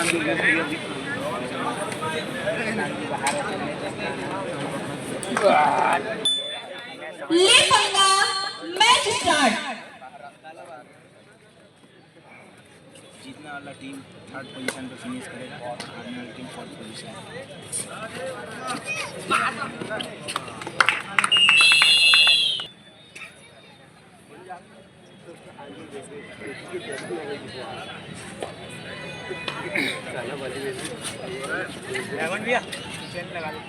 ले पंगा match start. जीतने वाला टीम थर्ड पोजीशन पे फिनिश करेगा और हारने वाली टीम फोर्थ पोजीशन। भैया चेन लगा दो।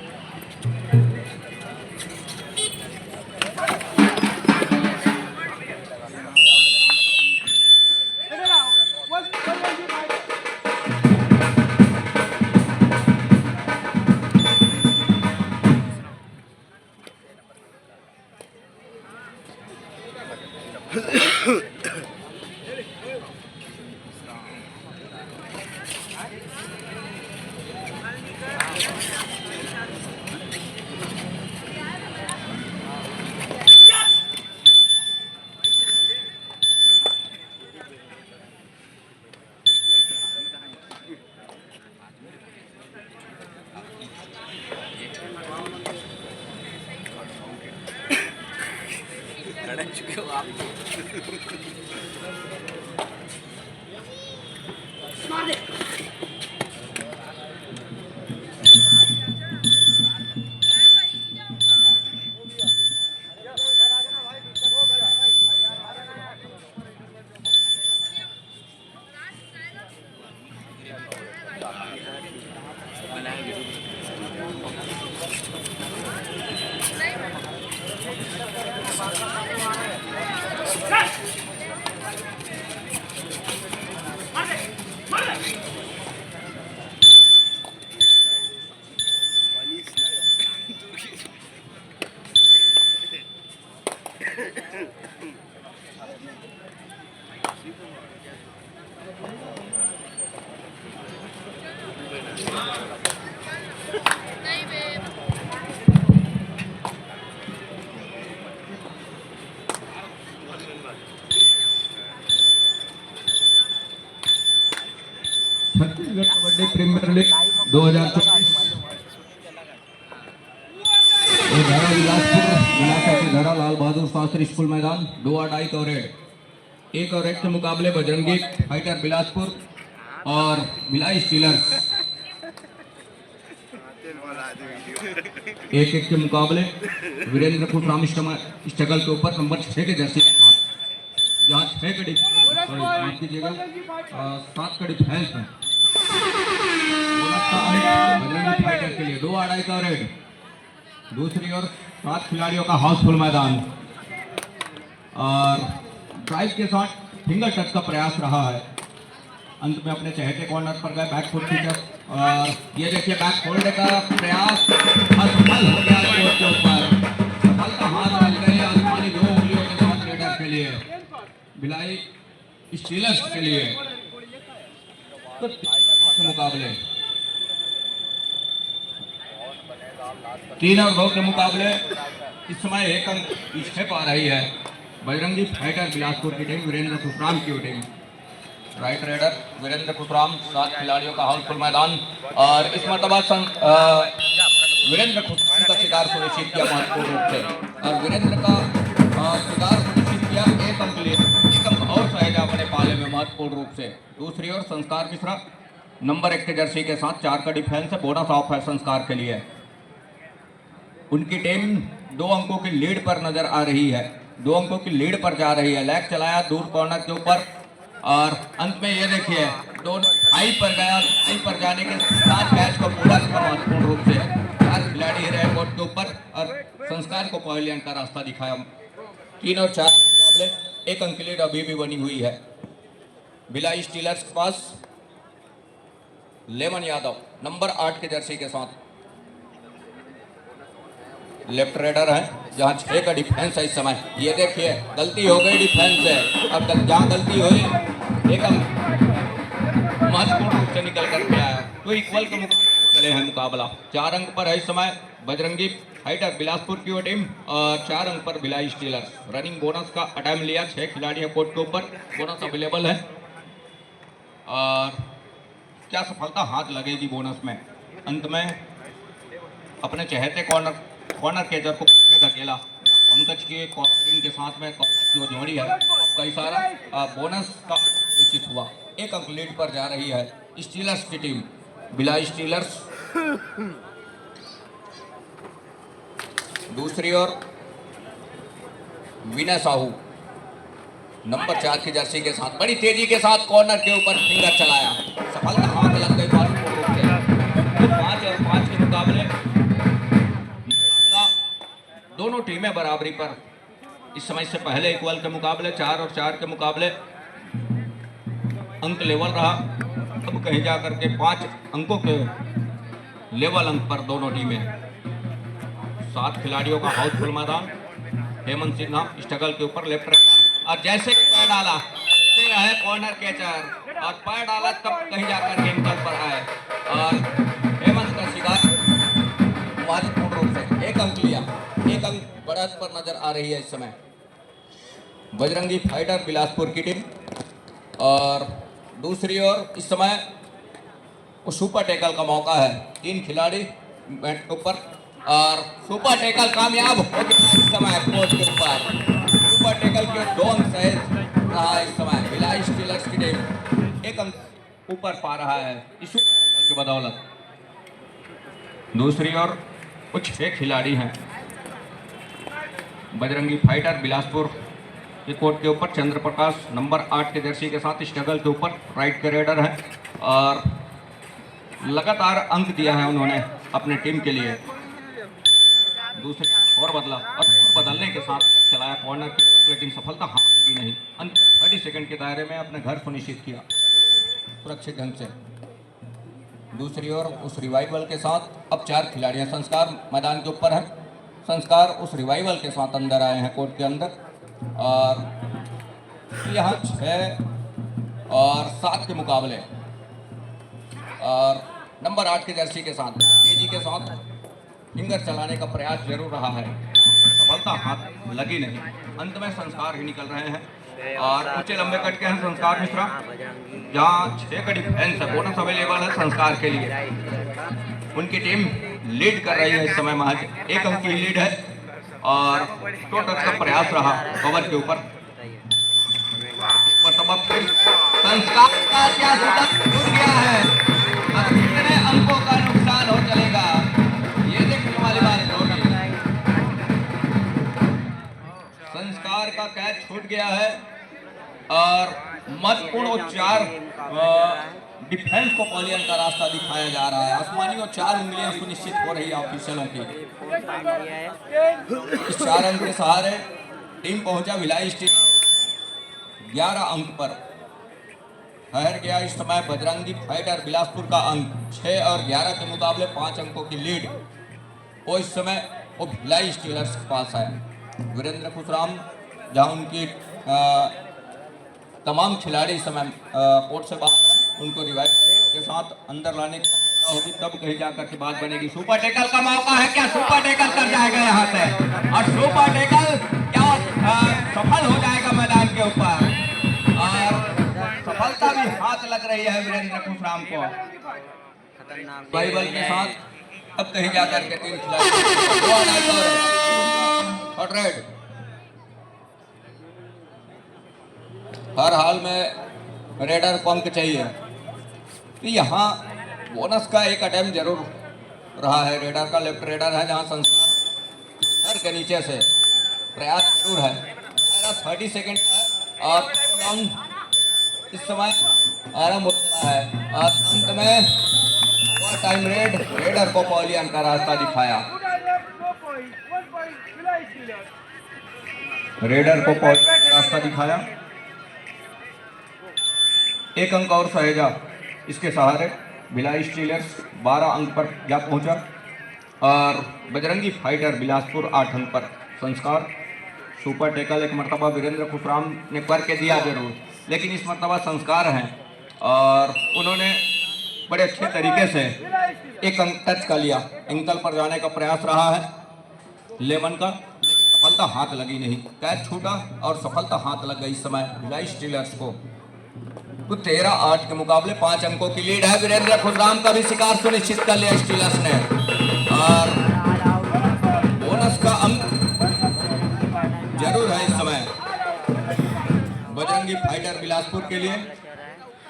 चुके हो आप। छत्तीसगढ़ कबड्डी प्रीमियर लीग 2024 धारा बिलासपुर इलाका के धारा लाल बहादुर शास्त्री स्कूल मैदान 2-2 कवरेज। एक और एक के मुकाबले बजरंगी फाइटर बिलासपुर और भिलाई स्टीलर्स। एक के मुकाबले वीरेंद्र खुशराम स्ट्रगल के ऊपर नंबर 6 के जर्सी जहाँ 6 का माफ कीजिएगा 7 का डिफेंस है बजरंगी फाइटर के लिए 2-2 कवरेज। दूसरी ओर 7 खिलाड़ियों का हाउसफुल मैदान और ड्राइव के साथ फिंगर टच का प्रयास रहा है। अंत में अपने चहेते कॉर्नर पर गए बैकफुट फीचर और ये देखिए बैक होल्ड का प्रयास असफल हो गया कोर्ट के ऊपर। सफलता हाथ लग गई आसमानी 2 उंगलियों के साथ रेडर के लिए भिलाई स्टीलर्स के लिए तो मुकाबले 3 और 2 के मुकाबले इस समय 1 अंक पीछे पा रही है बजरंगी फाइटर बिलासपुर की टीम वीरेंद्र खुशराम की टीम। राइट रेडर वीरेंद्र खुशराम 7 खिलाड़ियों का हाउसफुल मैदान और इस मरतबा वीरेंद्र खुशराम का शिकार सुनिश्चित किया महत्वपूर्ण रूप से और वीरेंद्र का शिकार सुनिश्चित किया 1 अंक लिए 1 अंक और सहेजा अपने पाले में महत्वपूर्ण रूप से। दूसरी ओर संस्कार मिश्रा नंबर 1 के जर्सी के साथ 4 का डिफेंस है। बोनस ऑफ है संस्कार के लिए। उनकी टीम 2 अंकों की लीड पर नजर आ रही है 2 अंकों की लीड पर जा रही है। लेग चलाया दूर कॉर्नर के ऊपर और अंत में ये देखिए दोनों हाई पर गया। हाई पर जाने के साथ मैच को पूरा किया महत्वपूर्ण रूप से। 4 खिलाड़ी रहे कोर्ट के ऊपर और संस्कार को पवेलियन का रास्ता दिखाया। 3 और 4 मुकाबले 1 अंक की लीड अभी भी बनी हुई है भिलाई स्टीलर्स के पास। लेमन यादव नंबर 8 के जर्सी के साथ लेफ्ट रेडर है जहां 6 का डिफेंस है इस समय। ये देखिए गलती हो गई डिफेंस से। अब जहां गलती हुई एक महत्वपूर्ण रूप से निकल करके आया तो इक्वल का चले हैं मुकाबला। 4 अंक पर है इस समय बजरंगी फाइटर बिलासपुर की टीम और 4 अंक पर भिलाई स्टीलर्स। रनिंग बोनस का अटैम्प्ट लिया 6 खिलाड़ी है कोर्ट के ऊपर। बोनस अवेलेबल है और क्या सफलता हाथ लगेगी बोनस में। अंत में अपने चहेते कॉर्नर केचर को धकेला। पंकज के कॉर्नरिंग के साथ में कॉर्नर की वो जोड़ी है, कई सारा बोनस का निश्चित हुआ। एक अंक लीड पर जा रही है स्टीलर्स की टीम, भिलाई स्टीलर्स। दूसरी ओर विनय साहू नंबर 4 की जर्सी के साथ बड़ी तेजी के साथ कॉर्नर के ऊपर फिंगर चलाया, सफलता हाथ लग गई बालू को रोकते। तो 5 और 5 के मुकाबले दोनों टीमें बराबरी पर। इस समय से पहले इक्वल के मुकाबले 4 और 4 के मुकाबले अंक लेवल रहा। अब कहीं जाकर के 5 अंकों के लेवल अंक पर दोनों टीमें। 7 खिलाड़ियों का हाउसफुल मैदान। हेमंत सिन्हा स्ट्रगल के ऊपर लेफ्ट और जैसे पैर डाला है कॉर्नर कैचर और पैर डाला तब कहीं जाकर के निकल पर आए और हेमंत का शिकार महत्वपूर्ण रूप से एक अंक लिया। एक अंक बढ़त पर नजर आ रही है इस समय बजरंगी फाइटर बिलासपुर की टीम। और दूसरी ओर इस समय वो सुपर टैकल का मौका है। 3 खिलाड़ी बैट के ऊपर और सुपर टैकल कामयाब हो गया इस समय पोस्ट के ऊपर। सुपर टैकल के 2 अंक सहित रहा इस समय भिलाई स्टीलर्स की टीम। 1 अंक ऊपर पा रहा है इस सुपर टैकल की बदौलत। दूसरी ओर कुछ 6 खिलाड़ी हैं बजरंगी फाइटर बिलासपुर के कोर्ट के ऊपर। चंद्र प्रकाश नंबर 8 के जर्सी के साथ स्ट्रगल के ऊपर राइट के रेडर है और लगातार अंक दिया है उन्होंने अपने टीम के लिए। दूसरे और बदलने के साथ चलाया कॉर्नर की, लेकिन सफलता हाथ लगी नहीं। अंत 30 सेकंड के दायरे में अपने घर सुनिश्चित किया सुरक्षित ढंग से। दूसरी ओर उस रिवाइवल के साथ अब 4 खिलाड़ियां संस्कार मैदान के ऊपर है। संस्कार उस रिवाइवल के साथ अंदर आए हैं कोर्ट के अंदर और यहाँ 6 और 7 के मुकाबले और नंबर 8 के जर्सी के साथ तेजी के साथ फिंगर चलाने का प्रयास जरूर रहा है, सफलता हाथ लगी नहीं। अंत में संस्कार ही निकल रहे हैं और ऊंचे लंबे कट के हैं संस्कार मिश्रा, जहाँ 6 का डिफेंस है। बोनस अवेलेबल है संस्कार के लिए। उनकी टीम लीड कर रही है इस समय, महज 1 अंक की लीड है और टोटल का प्रयास रहा कवर के ऊपर। संस्कार का क्या टूट गया है, कितने अंकों का नुकसान हो चलेगा ये देखने वाली बात होगी। संस्कार का कैच छूट गया है और महत्वपूर्ण 4 डिफेंस को पॉलियन का रास्ता दिखाया जा रहा है। आसमानी और 4 उंगलियां सुनिश्चित हो रही है ऑफिशियलों की। इस 4 अंक के सहारे टीम पहुंचा भिलाई स्टील 11 अंक पर। ठहर गया इस समय बजरंगी फाइटर बिलासपुर का अंक 6 और 11 के मुकाबले 5 अंकों की लीड वो इस समय वो भिलाई स्टीलर्स के पास है। वीरेंद्र खुशराम जहां उनकी तमाम खिलाड़ी इस समय कोर्ट से बाहर, उनको रिवाइव के साथ अंदर लाने की होगी तब कहीं जाकर के बात बनेगी। सुपर टैकल का मौका है, क्या सुपर टैकल कर जाएगा यहाँ से और सुपर टैकल क्या सफल हो जाएगा मैदान के ऊपर और सफलता भी हाथ लग रही है वीरेंद्र खुशराम को बाइबल के साथ। अब कहीं जाकर के 3 खिलाड़ी हर हाल में रेडर को अंक चाहिए। तो यहाँ बोनस का एक अटेम्प्ट जरूर रहा है रेडर का, लेफ्ट रेडर है जहाँ संस्कार सर के नीचे से प्रयास जरूर है। 30 सेकंड और इस समय आरंभ हो रहा है और अंत में टाइम रेडर को पॉलियन का रास्ता दिखाया। रेडर को पॉलियन का रास्ता दिखाया। 1 अंक और सहेजा इसके सहारे भिलाई स्टीलर्स 12 अंक पर जा पहुंचा और बजरंगी फाइटर बिलासपुर 8 अंक पर। संस्कार सुपर टैकल एक मरतबा वीरेंद्र खुशराम ने करके दिया जरूर, लेकिन इस मरतबा संस्कार हैं और उन्होंने बड़े अच्छे तरीके से 1 अंक टच कर लिया। एंकल पर जाने का प्रयास रहा है 11 का, लेकिन सफलता हाथ लगी नहीं। कैच छूटा और सफलता हाथ लग गई इस समय भिलाई स्टीलर्स को। तो 13-8 के मुकाबले 5 अंकों की लीड है। वीरेंद्र खुशराम का भी शिकार सुनिश्चित कर लिया स्टीलर्स ने और बोनस का अंक जरूर है इस समय बजरंगी फाइटर बिलासपुर के लिए।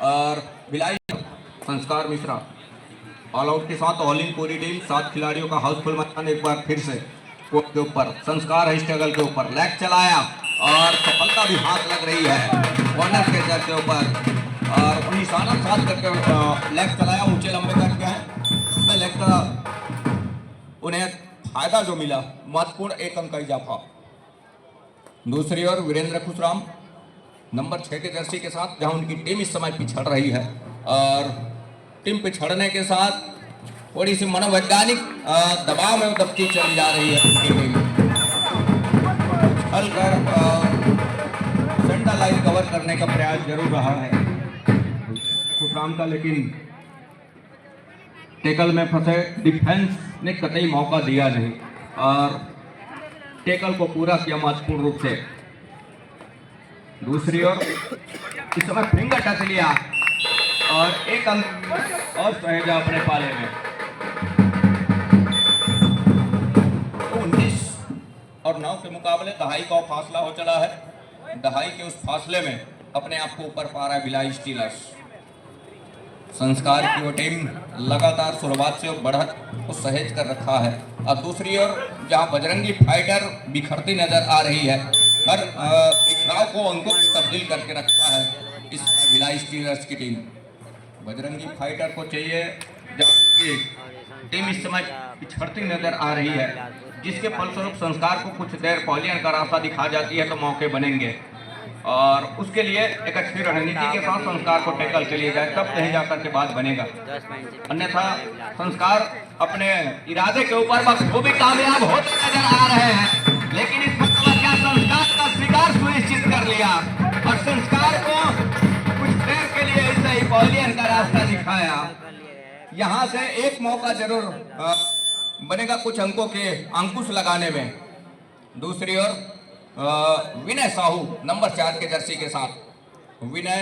और भिलाई संस्कार मिश्रा ऑल आउट के साथ ऑल इन पूरी टीम 7 खिलाड़ियों का हाउसफुल मैदान एक बार फिर से कोर्ट के ऊपर। संस्कार है स्ट्रगल के ऊपर, लेग चलाया और सफलता भी हाथ लग रही है कॉर्नर के जर के ऊपर और निशाना साथ करके लेग चलाया, ऊंचे लंबे करके हैं लेग का उन्हें फायदा जो मिला महत्वपूर्ण 1 अंक का इजाफा। दूसरी ओर वीरेंद्र खुशराम नंबर 6 के जर्सी के साथ, जहां उनकी टीम इस समय पिछड़ रही है और टीम पिछड़ने के साथ थोड़ी सी मनोवैज्ञानिक दबाव में दबती चली जा रही है उनकी टीम। हल कर सेंटर लाइन कवर करने का प्रयास जरूर रहा है खुशराम का, लेकिन टेकल में फंसे डिफेंस ने कतई मौका दिया नहीं और टेकल को पूरा किया महत्वपूर्ण रूप से। दूसरी ओर इस समय फिंगर टच लिया और 1 अंक और सहेजा अपने पाले में। 19 और 9 के मुकाबले दहाई का फासला हो चला है। दहाई के उस फासले में अपने आप को ऊपर पा रहा है भिलाई स्टीलर्स। संस्कार की वो टीम लगातार शुरुआत से बढ़त को सहेज कर रखा है और दूसरी ओर जहां बजरंगी फाइटर बिखरती नजर आ रही है, हर टकराव को अंकों में तब्दील करके रखा है इस भिलाई स्टीलर्स की टीम। बजरंगी फाइटर को चाहिए जबकि टीम इस समय पिछड़ती नजर आ रही है, जिसके फलस्वरूप संस्कार को कुछ देर पॉलियन का रास्ता दिखा जाती है तो मौके बनेंगे और उसके लिए एक अच्छी रणनीति के साथ संस्कार को टैकल के लिए जाए, तब कहीं जाकर के बाद बनेगा। अन्यथा संस्कार अपने इरादे के ऊपर बखूबी कामयाब होते नजर आ रहे हैं, लेकिन इस मसला क्या संस्कार का स्वीकार सुनिश्चित कर लिया और संस्कार को कुछ देर के लिए ऐसे ही पॉलियन का रास्ता दिखाया। यहाँ से एक मौका जरूर बनेगा कुछ अंकों के अंकुश लगाने में। दूसरी ओर विनय साहू नंबर 4 के जर्सी के साथ, विनय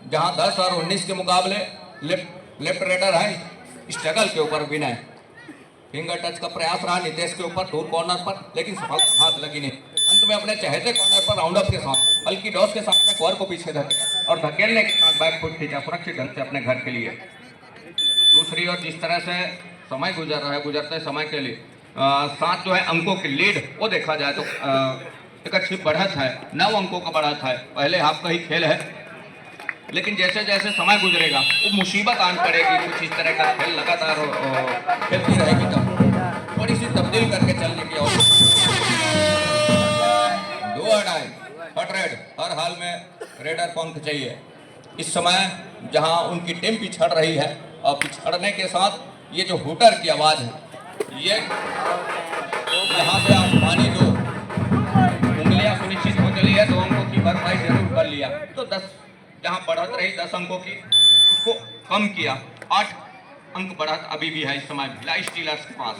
जहां 10 और 19 के मुकाबले लेफ्ट रेडर है स्ट्रगल के ऊपर। विनय फिंगर टच का प्रयास रहा नितेश के ऊपर दूर कॉर्नर पर, लेकिन सफलता हाथ लगी नहीं। अंत में अपने चहेते कॉर्नर पर राउंड अप के साथ हल्की डॉस के साथ में कवर को पीछे धकेला और धकेलने के साथ बैक फुट खींचा सुरक्षित ढंग से अपने घर के लिए। दूसरी ओर जिस तरह से समय गुजर रहा है, गुजरते समय के लिए साथ जो है अंकों की लीड वो देखा जाए तो एक अच्छी बढ़त है, 9 अंकों का बढ़त है। पहले हाफ का ही खेल है, लेकिन जैसे जैसे समय गुजरेगा वो मुसीबत आन पड़ेगी। कुछ इस तरह का खेल लगातार खेलती रहेगी तो थोड़ी सी तब्दील करके चलने की और दो हटाए हट रेड हर हाल में रेडर को अंक चाहिए। इस समय जहां उनकी टीम पिछड़ रही है और पिछड़ने के साथ ये जो हुटर की आवाज़ है, ये यहाँ से आसमानी जो उंगलियां सुनिश्चित हो चली है, 2 अंकों की भरपाई जरूर कर लिया तो 10 जहां बढ़त रही 10 अंकों की उसको कम किया। 8 अंक बढ़त अभी भी है इस समय भिलाई स्टीलर्स के पास।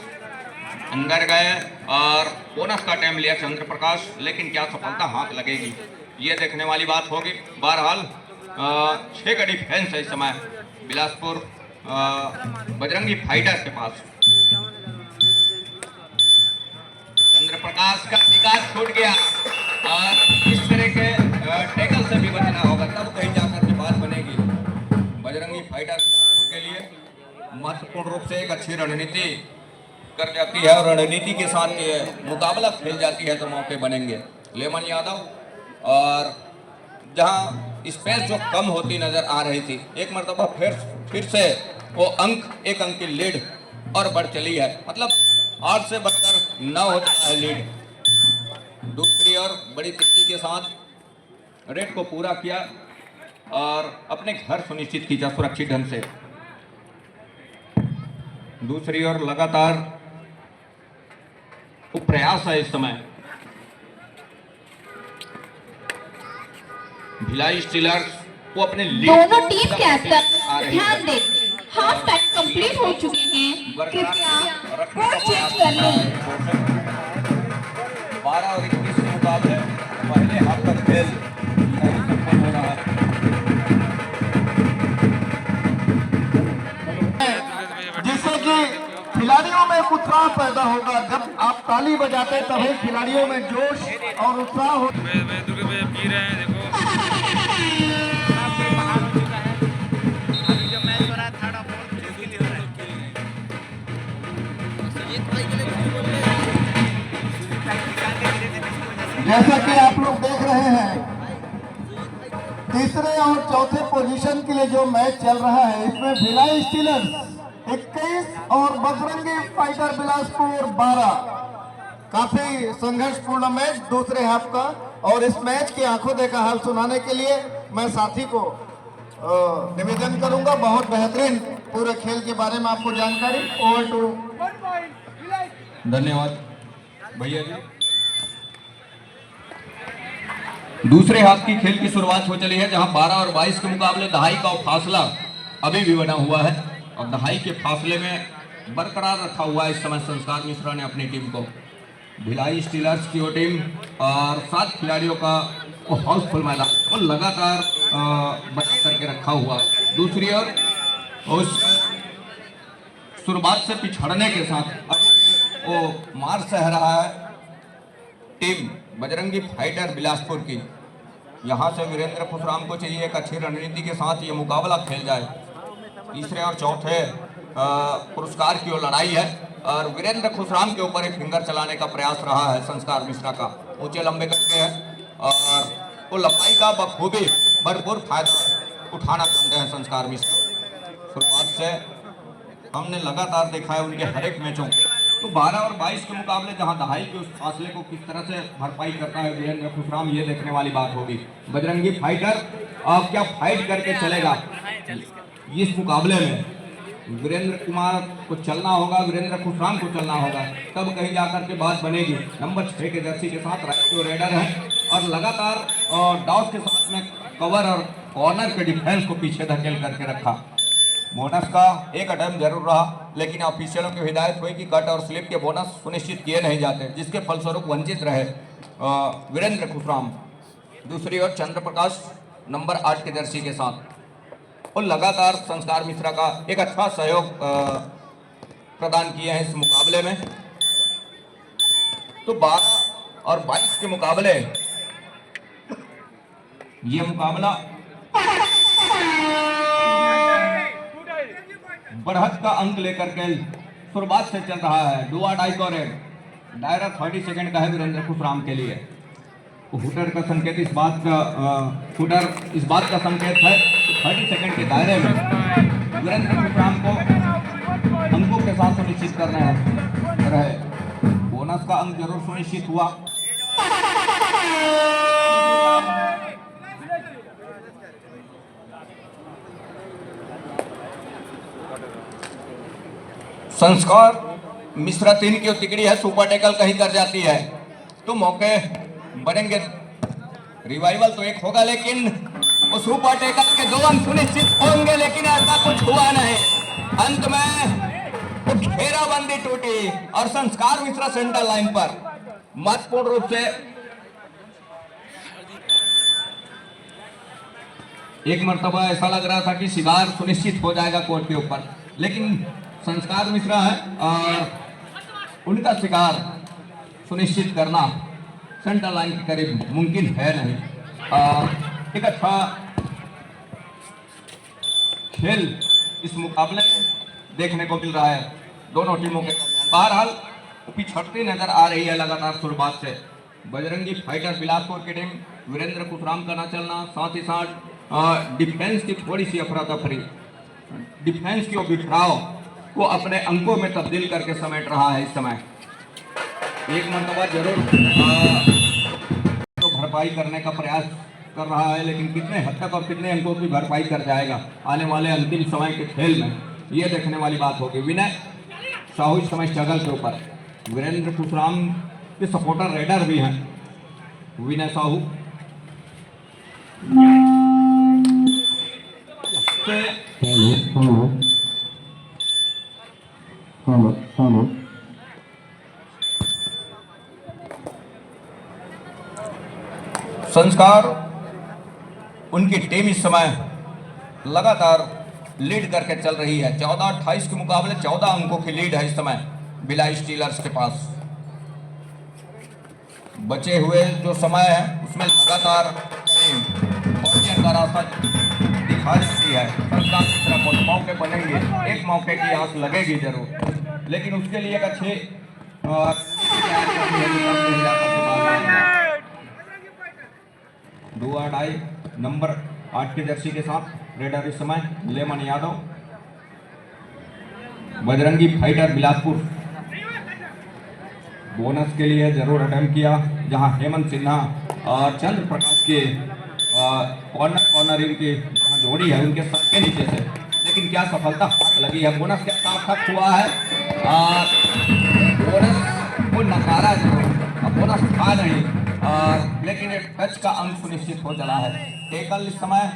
अंदर गए और बोनस का टाइम लिया चंद्र प्रकाश, लेकिन क्या सफलता हाथ लगेगी ये देखने वाली बात होगी। बहरहाल 6 का डिफेंस है इस समय बिलासपुर बजरंगी फाइटर के पास। चंद्र प्रकाश का शिकार छूट गया और इस तरह के टैकल से भी बचना होगा, तब कहीं जाकर के बात बनेगी। बजरंगी फाइटर के लिए महत्वपूर्ण रूप से एक अच्छी रणनीति कर जाती है और रणनीति के साथ ये मुकाबला खेल जाती है तो मौके बनेंगे। लेमन यादव और जहां स्पेस जो कम होती नजर आ रही थी, एक मरतबा फिर से वो एक अंक की लीड और बढ़ चली है, मतलब 8 से बढ़कर 9 हो चुका है लीड। दूसरी ओर बड़ी तेजी के साथ रेड को पूरा किया और अपने घर सुनिश्चित किया सुरक्षित ढंग से। दूसरी ओर लगातार वो प्रयास है इस समय भिलाई स्टीलर्स वो अपने दोनों टीम कैप्टन ध्यान दें, हाफ टाइम कंप्लीट हो चुके हैं, कृपया कोड चेंज कर लें। 12 और 21 के मुकाबले पहले हाफ का खेल हो रहा है। उत्साह पैदा होगा। जब आप ताली बजाते तभी खिलाड़ियों में जोश और उत्साह हो। पी रहे हैं देखो बाहर हो चुका है। अभी जो मैच हो रहा है थर्ड ऑफ ऑल के लिए हो रहा है। जैसा कि आप लोग देख रहे हैं, तीसरे और चौथे पोजीशन के लिए जो मैच चल रहा है, इसमें भिलाई स्टीलर्स 21 और बजरंगी फाइटर बिलासपुर 12। काफी संघर्षपूर्ण मैच दूसरे हाफ का। और इस मैच की आंखों देखा हाल सुनाने के लिए मैं साथी को निवेदन करूंगा। बहुत बेहतरीन पूरे खेल के बारे में आपको जानकारी। Over to. धन्यवाद भैया जी। दूसरे हाफ की खेल की शुरुआत हो चली है, जहां 12 और 22 के मुकाबले दहाई का फासला अभी भी बना हुआ है और दहाई के फासले में बरकरार रखा हुआ है इस समय संस्कार मिश्रा ने अपनी टीम को। भिलाई स्टीलर्स की वो टीम और 7 खिलाड़ियों का वो हाउसफुल मैदान वो लगातार बचा करके रखा हुआ। दूसरी ओर उस शुरुआत से पिछड़ने के साथ अब वो मार सह रहा है टीम बजरंगी फाइटर बिलासपुर की। यहां से वीरेंद्र खुशराम को चाहिए एक अच्छी रणनीति के साथ ये मुकाबला खेल जाए। तीसरे और चौथे पुरस्कार की वो लड़ाई है और वीरेंद्र खुशराम के ऊपर एक फिंगर चलाने का प्रयास रहा है संस्कार मिश्रा का। ऊंचे लंबे करके हैं और वो लंबाई का बखूबी भरपूर फायदा उठाना चाहते हैं संस्कार मिश्रा। शुरुआत से हमने लगातार देखा है उनके हर एक मैचों तो 12 और 22 के मुकाबले जहां दहाई के उस फासले को किस तरह से भरपाई करता है वीरेंद्र खुशराम, ये देखने वाली बात होगी। बजरंगी फाइटर अब क्या फाइट करके चलेगा इस मुकाबले में। वीरेंद्र कुमार को चलना होगा, वीरेंद्र खुशराम को चलना होगा, तब कहीं जाकर के बात बनेगी। नंबर 6 के जर्सी के साथ राइट रेडर है और लगातार डॉट के साथ में कवर और कॉर्नर के डिफेंस को पीछे धकेल करके रखा। बोनस का एक अटेम्प्ट जरूर रहा, लेकिन ऑफिशियलों की हिदायत हुई कि कट और स्लिप के बोनस सुनिश्चित किए नहीं जाते, जिसके फलस्वरूप वंचित रहे वीरेंद्र खुशराम। दूसरी ओर चंद्र प्रकाश नंबर 8 के जर्सी के साथ और लगातार संस्कार मिश्रा का एक अच्छा सहयोग प्रदान किए हैं इस मुकाबले में। तो 12 और 22 के मुकाबले ये मुकाबला बढ़त का अंक लेकर के शुरुआत से चल रहा है। डू और डाई कॉरेड दायरा 30 सेकंड का है वीरेंद्र खुशराम के लिए। हुटर का संकेत इस बात का संकेत है 30 सेकंड के दायरे में वीरेंद्र खुशराम को अंकों के साथ सुनिश्चित करने रहे। बोनस का अंक जरूर सुनिश्चित हुआ। संस्कार मिश्रा 3 की तिकड़ी है, सुपर टैकल कहीं कर जाती है तो मौके बनेंगे। रिवाइवल तो एक होगा, लेकिन वो सुपर टैकल के 2 अंक सुनिश्चित होंगे, लेकिन ऐसा कुछ हुआ नहीं। अंत में वो घेराबंदी टूटी और संस्कार मिश्रा सेंटर लाइन पर महत्वपूर्ण रूप से एक मर्तबा ऐसा लग रहा था कि शिकार सुनिश्चित हो जाएगा कोर्ट के ऊपर, लेकिन संस्कार मिश्रा है और उनका शिकार सुनिश्चित करना सेंटर लाइन के करीब मुमकिन है नहीं। एक अच्छा खेल इस मुकाबले में देखने को मिल रहा है दोनों टीमों के। बहरहाल पिछड़ती नजर आ रही है लगातार शुरुआत से बजरंगी फाइटर बिलासपुर की टीम। वीरेंद्र खुशराम का ना चलना, साथ ही साथ डिफेंस की थोड़ी सी अफरा तफरी, डिफेंस की बिखराव को अपने अंकों में तब्दील करके समेट रहा है इस समय। एक मरतबा जरूर तो भरपाई करने का प्रयास कर रहा है, लेकिन कितने हद तक और कितने अंकों की भरपाई कर जाएगा आने वाले अंतिम समय के खेल में, ये देखने वाली बात होगी। विनय साहू इस समय स्ट्रगल के ऊपर, वीरेंद्र खुशराम के सपोर्टर रेडर भी हैं विनय साहू। संस्कार उनकी टीम इस समय लगातार लीड करके चल रही है। 14-28 के मुकाबले 14 अंकों की लीड है इस समय भिलाई स्टीलर्स के पास। बचे हुए जो समय है उसमें लगातार पहुंचने का रास्ता दिखा देती है। संस्कार की तरफ बहुत मौके बनेंगे, एक मौके की आस लगेगी जरूर, लेकिन उसके लिए एक अच्छे डू और डाई नंबर 8 की जर्सी के साथ रेडर इस समय lemon Yadav. Bajrangi fighter Bilaspur bonus के लिए जरूर अटेम्प्ट किया, जहां हेमंत सिन्हा और चंद्र प्रकाश के कॉर्नर इनकी जोड़ी है उनके सर के नीचे से, लेकिन क्या सफलता हाथ लगी है। बोनस के साथ हुआ है और बोनस को नकारा जरूर, अब बोनस था नहीं लेकिन एक टच का अंक सुनिश्चित हो चला है। टेकल इस समय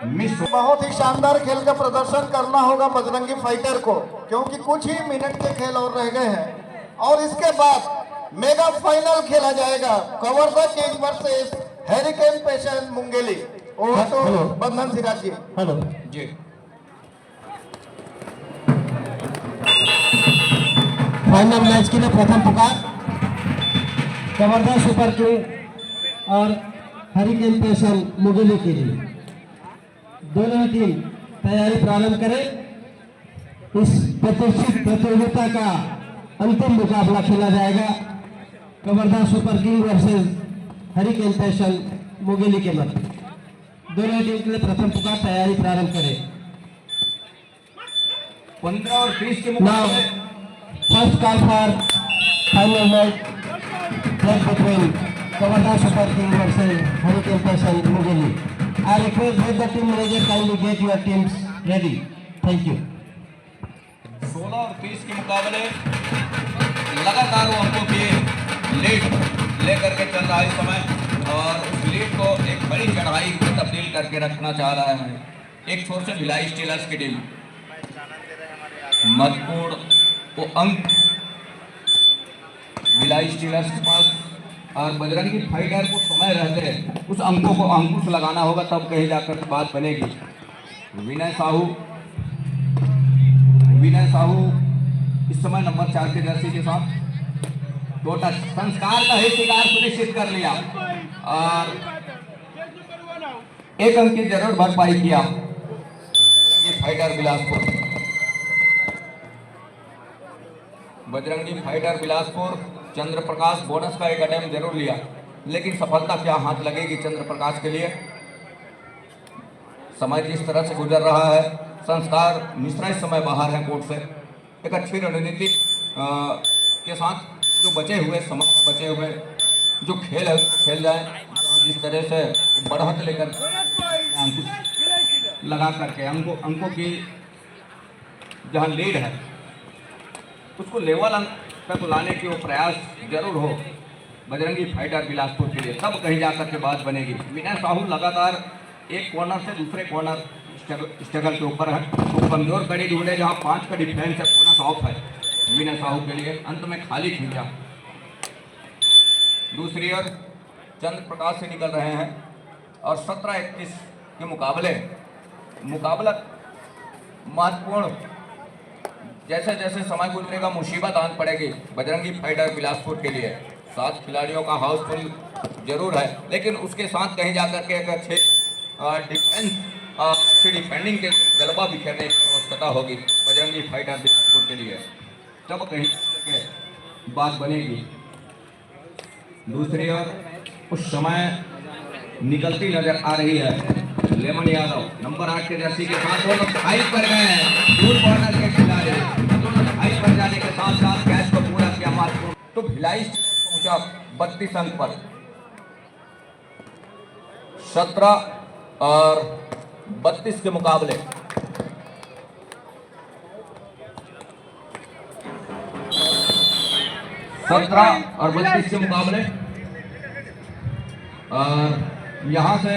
मिस। बहुत ही शानदार खेल का प्रदर्शन करना होगा बजरंगी फाइटर को, क्योंकि कुछ ही मिनट के खेल और रह गए हैं और इसके बाद मेगा फाइनल खेला जाएगा। Kawardha cage versus hurricane passion Mungeli. और तो बंधन सिराज जी। हेलो जी। फाइनल मैच के लिए प्रथम पुकार कवर्धा सुपर किंग और हैरिकेन पेशन मुंगेली के लिए। दोनों टीम तैयारी प्रारंभ करें। इस प्रतिष्ठित प्रतियोगिता का अंतिम मुकाबला खेला जाएगा Kawardha super king versus hurricane passion Mungeli के मध्य। दोनों टीम के लिए प्रथम पुकार तैयारी प्रारंभ करें। 15 और 20 के Now, मुकाबले first call for final match played between Kavada Super King versus Hurricane Passion Mughali. I request that the team manager kindly get your teams ready. Thank you. 16 और 30 के मुकाबले लगातार वो हमको भी लीड लेकर के चल रहा है इस समय और उस लीड को एक बड़ी चढ़ाई में तब्दील करके रखना चाह रहा है। एक छोर से भिलाई स्टीलर्स की टीम महत्वपूर्ण वो अंक भिलाई स्टीलर्स के पास और बजरंगी फाइटर को समय रहते उस अंकों को अंकुश लगाना होगा, तब कहीं जाकर बात बनेगी। विनय साहू इस समय नंबर 4 के जर्सी के साथ टोटल संस्कार का ही शिकार सुनिश्चित कर लिया और एक अंक की जरूर भरपाई किया फाइटर बिलासपुर। बजरंगी फाइटर बिलासपुर चंद्र प्रकाश बोनस का एक अटेम्प्ट जरूर लिया, लेकिन सफलता क्या हाथ लगेगी चंद्र प्रकाश के लिए। समय जिस तरह से गुजर रहा है, संस्कार मिश्रा इस समय बाहर है कोर्ट से। एक अच्छी रणनीति के साथ जो बचे हुए जो खेल है खेल जाए, जिस तरह से बढ़त लेकर अंकुश लगा करके अंकों की जहां लीड है उसको लेवल अंक तक लाने की वो प्रयास जरूर हो बजरंगी फाइटर बिलासपुर के लिए, तब कहीं जाकर के बात बनेगी। विनय साहू लगातार एक कॉर्नर से दूसरे कॉर्नर स्ट्रगल के ऊपर है, तो कमजोर कड़ी ढूंढे जहां 5 का डिफेंस है, बोनस ऑफ है विनय साहू के लिए, अंत में खाली खींचा। दूसरी ओर चंद्र प्रकाश से निकल रहे हैं और 17-21 के मुकाबला महत्वपूर्ण जैसे जैसे समय गुजरेगा मुसीबत आन पड़ेगी बजरंगी फाइटर बिलासपुर के लिए। 7 खिलाड़ियों का हाउसफुल जरूर है, लेकिन उसके साथ कहीं जाकर के एक अच्छे अच्छी डिफेंडिंग के गलबा बिखेरने की आवश्यकता होगी बजरंगी फाइटर बिलासपुर के लिए, तब कहीं बात बनेगी। दूसरी ओर उस समय निकलती नजर आ रही है लेमन यादव नंबर 8 के जर्सी के साथ। दोनों हाई पर गए हैं दूर कॉर्नर के खिलाड़ी, दोनों हाई पर जाने के साथ साथ कैच को पूरा किया महत्वपूर्ण, तो भिलाई पहुंचा 32 अंक पर। 17 और 32 के मुकाबले 17 और 32 के मुकाबले और यहाँ से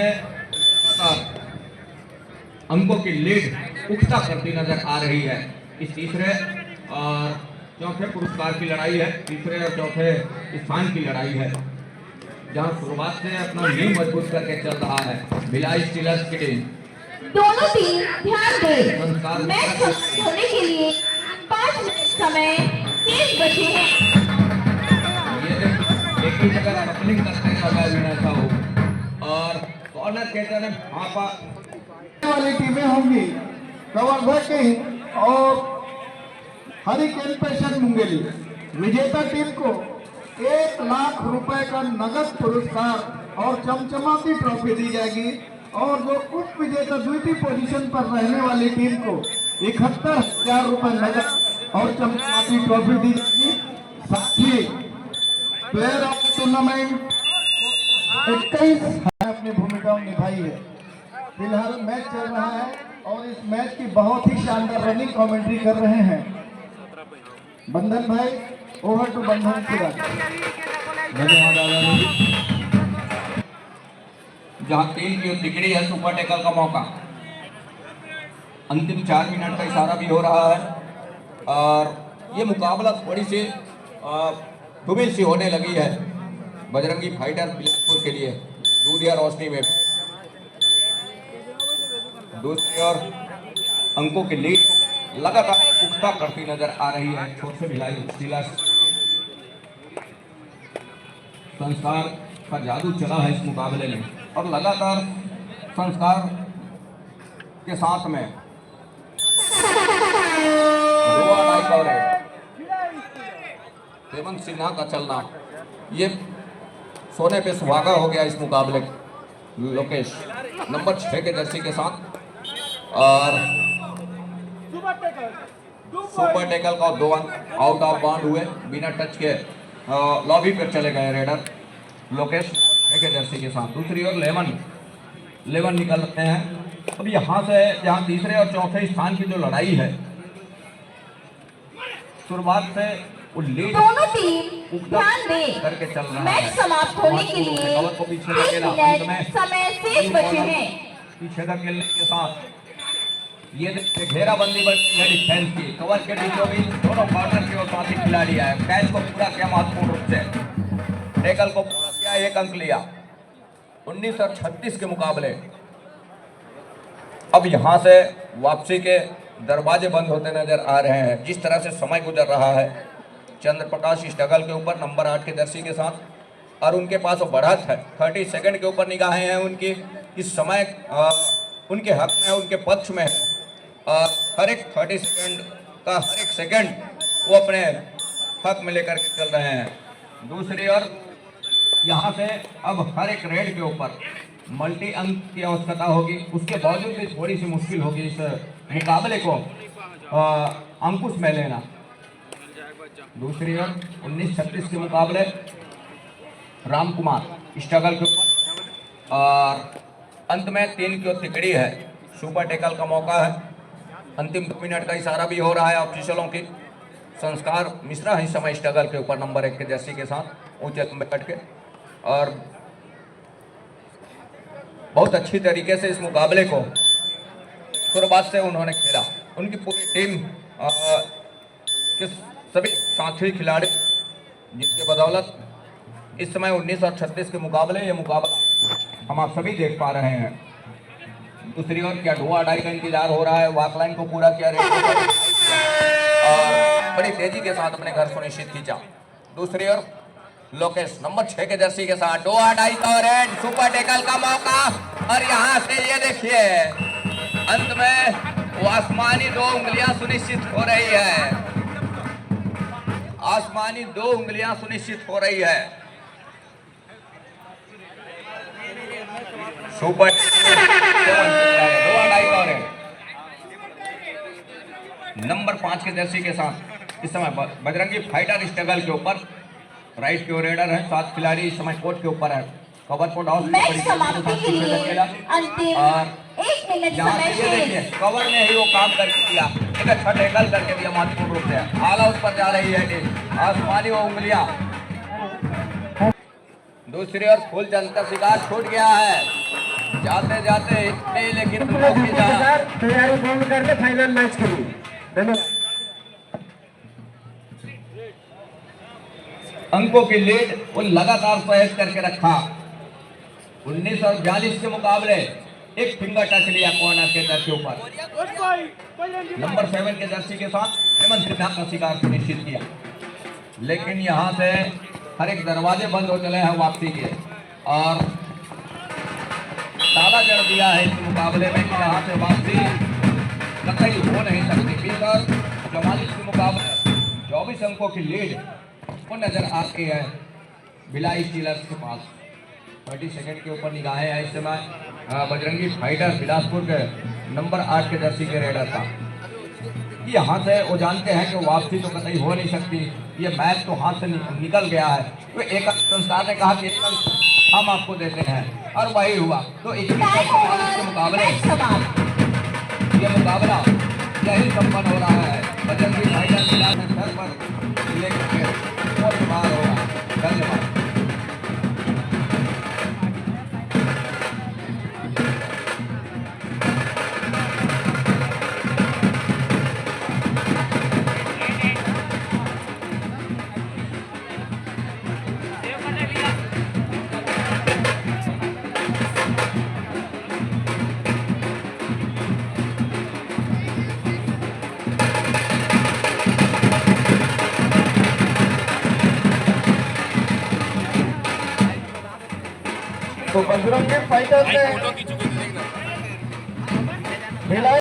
अंकों की लीड उठता करती नजर आ रही है। इस तीसरे और चौथे पुरस्कार की लड़ाई है, तीसरे और चौथे स्थान की लड़ाई है, जहां शुरुआत से अपना नींव मजबूत करके चल रहा है भिलाई स्टीलर्स की टीम। दोनों टीम ध्यान दें, मैच खत्म होने के लिए 5 मिनट समय 3 बचे हैं। ये एक ही जगह कपलिंग करते हैं विनय साहू और कॉर्नर के तरफ भापा वाली टीमें होंगी कवर्धा किंग और हरिकेन पेशन मुंगेली। विजेता टीम को 1 लाख रुपए का नगद पुरस्कार और चमचमाती ट्रॉफी दी जाएगी और जो उप विजेता द्वितीय पोजीशन पर रहने वाली टीम को 71,000 रुपए नगद और चमचमाती ट्रॉफी दी जाएगी। साथ ही प्लेयर ऑफ द टूर्नामेंट 21 अपनी भूमिका निभाई है। फिलहाल मैच चल रहा है और इस मैच की बहुत ही शानदार रनिंग कमेंट्री कर रहे हैं बंधन भाई। ओवर टू बंधन सिराज। धन्यवाद आदरणीय। जहां 3 की तिकड़ी है सुपर टैकल का मौका। अंतिम 4 मिनट का इशारा भी हो रहा है और ये मुकाबला थोड़ी सी दुबिल सी होने लगी है बजरंगी फाइटर बिलासपुर के लिए दूधिया रोशनी में। दूसरी ओर अंकों की लीड लगातार पुख्ता करती नजर आ रही है। छोट से भिलाई जिला संस्कार का जादू चला है इस मुकाबले में और लगातार संस्कार के साथ में हेमंत सिन्हा का चलना ये सोने पे सुहागा हो गया इस मुकाबले। लोकेश नंबर 6 के जर्सी के साथ और सुपर टैकल का 2 अंक आउट ऑफ बाउंड हुए बिना टच के लॉबी पर चले गए रेडर लोकेश के जर्सी के साथ। दूसरी ओर लेवन निकल रहे हैं। अब यहाँ से जहाँ तीसरे और चौथे स्थान की जो लड़ाई है शुरुआत से वो लीड दोनों टीम ध्यान दें। करके चल रहा है। मैच समाप्त होने के लिए कवर को पीछे 3 धकेला। मिनट समय शेष बचे हैं। पीछे धकेलने के साथ ये देखिए घेराबंदी बनती है डिफेंस की। कवर के बीचों बीच दोनों कॉर्नर के और साथी खिलाड़ी आए। कैच को पूरा किया महत्वपूर्ण रूप से। टैकल को पूरा किया 1 अंक लिया। 19 और 36 के मुकाबले अब यहाँ से वापसी के दरवाजे बंद होते नजर आ रहे हैं। जिस तरह से समय गुजर रहा है चंद्र प्रकाश स्ट्रगल के ऊपर नंबर 8 के जर्सी के साथ और उनके पास वो बढ़त है। 30 सेकंड के ऊपर निगाहें हैं उनकी। इस समय उनके हक में उनके पक्ष में है और हर एक 30 सेकंड का हर एक सेकंड वो अपने हक में लेकर के चल रहे हैं। दूसरी ओर यहाँ से अब हर एक रेड के ऊपर मल्टी अंक की आवश्यकता होगी। उसके बावजूद भी थोड़ी सी मुश्किल होगी इस मुकाबले को अंकुश में लेना। दूसरी ओर 19-36 के मुकाबले राम कुमार स्ट्रगल के ऊपर और अंत में 3 की तिकड़ी है। सुपर टैकल का मौका है। अंतिम 2 मिनट का इशारा भी हो रहा है ऑफिशियलों की। संस्कार मिश्रा है इस समय स्ट्रगल के ऊपर नंबर 1 के जर्सी के साथ ऊंचे बैठ के और बहुत अच्छी तरीके से इस मुकाबले को शुरुआत से उन्होंने खेला। उनकी पूरी टीम के सभी साथी खिलाड़ी जिसके बदौलत इस समय 19 और 36 के मुकाबले ये मुकाबला हम आप सभी देख पा रहे हैं। दूसरी ओर क्या ढुआ डाई का इंतजार हो रहा है। वाकलाइन को पूरा किया और बड़ी तेजी के साथ अपने घर सुनिश्चित खींचा। दूसरी ओर लोकेश नंबर 6 के जर्सी के साथ डोआ डाई का रेड सुपर टैकल का मौका और यहाँ से ये देखिए अंत में वो आसमानी 2 उंगलियां सुनिश्चित हो रही है। आसमानी 2 उंगलियां सुनिश्चित हो रही है। सुपर नंबर 5 के जर्सी के साथ इस समय बजरंगी फाइटर स्ट्रगल के ऊपर राइट के ओर रेडर है। 7 खिलाड़ी इस समय कोर्ट के ऊपर है। कवर को डाउन मैच समाप्ति के लिए अंतिम 1 मिनट समय शेष। कवर ने ही वो काम करके दिया। एक अच्छा टैकल करके दिया महत्वपूर्ण रूप से। आला उस पर जा रही है टीम। आसमानी वो उंगलियां। दूसरी ओर फुल जंतर शिकार छूट गया है। जाते जाते नहीं लेकिन तैयारी पूर्ण कर ले फाइनल मैच के लिए। धन्यवाद। अंकों की लीड वो लगातार सहज करके रखा। 19 और 42 के मुकाबले एक फिंगर टच लिया कॉर्नर के दर के ऊपर। नंबर 7 के जर्सी के साथ हेमंत सिन्हा का शिकार सुनिश्चित किया, लेकिन यहाँ से हर एक दरवाजे बंद हो चले हैं वापसी के, और ताला जड़ दिया है इस मुकाबले में कि यहाँ से वापसी कतई हो नहीं सकती। 44 के मुकाबले 24 अंकों की लीड वो नजर आती है भिलाई स्टीलर्स के पास। 30 सेकंड के ऊपर निगाहें हैं इस समय बजरंगी फाइटर बिलासपुर के नंबर 8 के जर्सी के रेडर का। यहाँ से वो जानते हैं कि वापसी तो कतई हो नहीं सकती, ये मैच तो हाथ से निकल गया है। तो एक संस्थान ने कहा कि हम आपको देते हैं, और वही हुआ। तो 21 के मुकाबले ये मुकाबला यही संपन्न हो रहा है। बजरंगी फाइटर बिलासपुर सर पर लेकर और बार होगा। धन्यवाद। तो बजरंगी फाइटर्स ने भिलाई